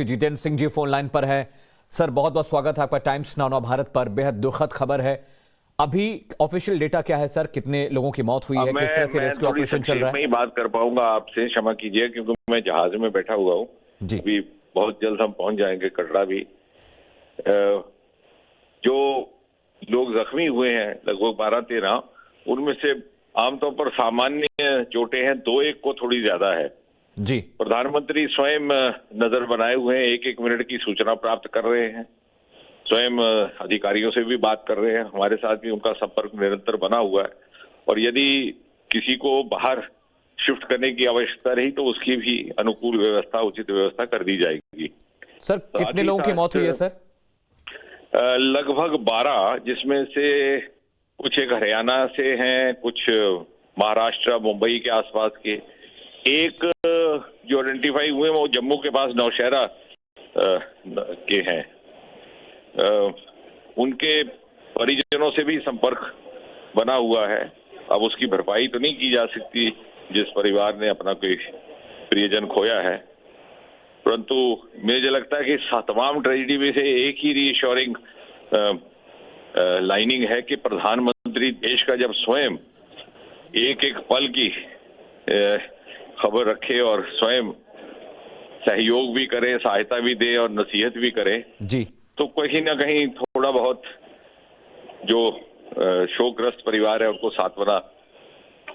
Jitendra Singh ji phone line पर है। Sir बहुत बहुत स्वागत है आपका टाइम्स नाउ भारत पर। बेहद दुखद खबर है। अभी ऑफिशियल डेटा क्या है सर, कितने लोगों की मौत हुई है, किस तरह से रेस्क्यू ऑपरेशन चल रहा है? मैं ही बात कर पाऊंगा आपसे, क्षमा कीजिए क्योंकि मैं जहाज में बैठा हुआ हूँ। जी अभी बहुत जल्द हम पहुंच जाएंगे कटरा भी। जो लोग जख्मी हुए हैं लगभग 12-13, उनमें से आमतौर पर सामान्य चोटें हैं, 2-1 को थोड़ी ज्यादा है। जी प्रधानमंत्री स्वयं नजर बनाए हुए हैं, एक एक मिनट की सूचना प्राप्त कर रहे हैं, स्वयं अधिकारियों से भी बात कर रहे हैं, हमारे साथ भी उनका संपर्क निरंतर बना हुआ है। और यदि किसी को बाहर शिफ्ट करने की आवश्यकता रही तो उसकी भी अनुकूल व्यवस्था, उचित व्यवस्था कर दी जाएगी। सर कितने लोगों की मौत हुई है सर? लगभग 12, जिसमें से कुछ एक हरियाणा से हैं, कुछ महाराष्ट्र मुंबई के आसपास के। एक जो आइडेंटिफाई हुए वो जम्मू के पास नौशहरा के हैं। उनके परिजनों से भी संपर्क बना हुआ है। अब उसकी भरपाई तो नहीं की जा सकती जिस परिवार ने अपना कोई प्रियजन खोया है, परंतु मुझे लगता है कि तमाम ट्रेजेडी में से एक ही रीअश्योरिंग लाइनिंग है कि प्रधानमंत्री देश का जब स्वयं एक एक पल की खबर रखे और स्वयं सहयोग भी करे, सहायता भी दे और नसीहत भी करे जी, तो कहीं ना कहीं थोड़ा बहुत जो शोकग्रस्त परिवार है उनको सांत्वना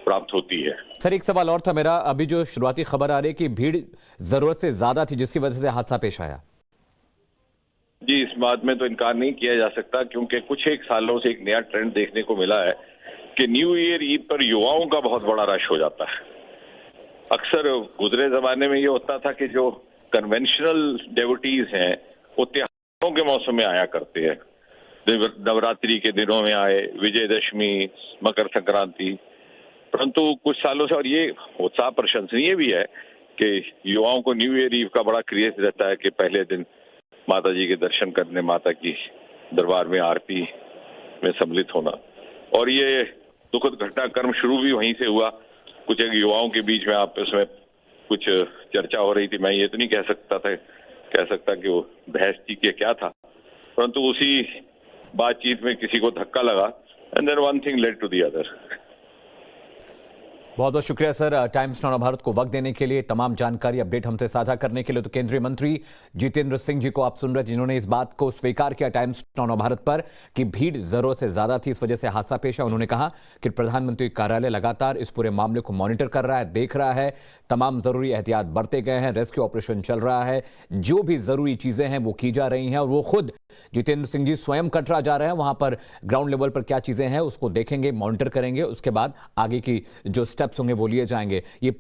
प्राप्त होती है। सर एक सवाल और था मेरा। अभी जो शुरुआती खबर आ रही है कि भीड़ जरूरत से ज्यादा थी जिसकी वजह से हादसा पेश आया। जी, इस बात में तो इनकार नहीं किया जा सकता क्योंकि कुछ एक सालों से एक नया ट्रेंड देखने को मिला है कि न्यू ईयर ईद पर युवाओं का बहुत बड़ा रश हो जाता है। अक्सर गुजरे जमाने में ये होता था कि जो कन्वेंशनल डेवोटीज हैं वो त्योहारों के मौसम में आया करते हैं, नवरात्रि के दिनों में आए, विजयदशमी, मकर संक्रांति। परंतु कुछ सालों से, और ये उत्साह प्रशंसनीय भी है कि युवाओं को न्यू ईयर ईव का बड़ा क्रेज रहता है कि पहले दिन माता जी के दर्शन करने, माता की दरबार में आरती में सम्मिलित होना। और ये दुखद घटनाक्रम शुरू भी वहीं से हुआ। कुछ एक युवाओं के बीच में आपस में कुछ चर्चा हो रही थी। मैं ये तो नहीं कह सकता कि वो बहस थी कि क्या था, परंतु उसी बातचीत में किसी को धक्का लगा and then one thing led to the other. बहुत बहुत शुक्रिया सर टाइम्स नाउ भारत को वक्त देने के लिए, तमाम जानकारी अपडेट हमसे साझा करने के लिए। तो केंद्रीय मंत्री जितेंद्र सिंह जी को आप सुन रहे, जिन्होंने इस बात को स्वीकार किया टाइम्स नाउ भारत पर कि भीड़ जरूरत से ज्यादा थी, इस वजह से हादसा पेश है। उन्होंने कहा कि प्रधानमंत्री कार्यालय लगातार इस पूरे मामले को मॉनिटर कर रहा है, देख रहा है, तमाम जरूरी एहतियात बरते गए हैं, रेस्क्यू ऑपरेशन चल रहा है, जो भी जरूरी चीजें हैं वो की जा रही हैं। और वो खुद जितेंद्र सिंह जी स्वयं कटरा जा रहे हैं, वहां पर ग्राउंड लेवल पर क्या चीजें हैं उसको देखेंगे, मॉनिटर करेंगे, उसके बाद आगे की जो स्टेप्स होंगे वो लिए जाएंगे। ये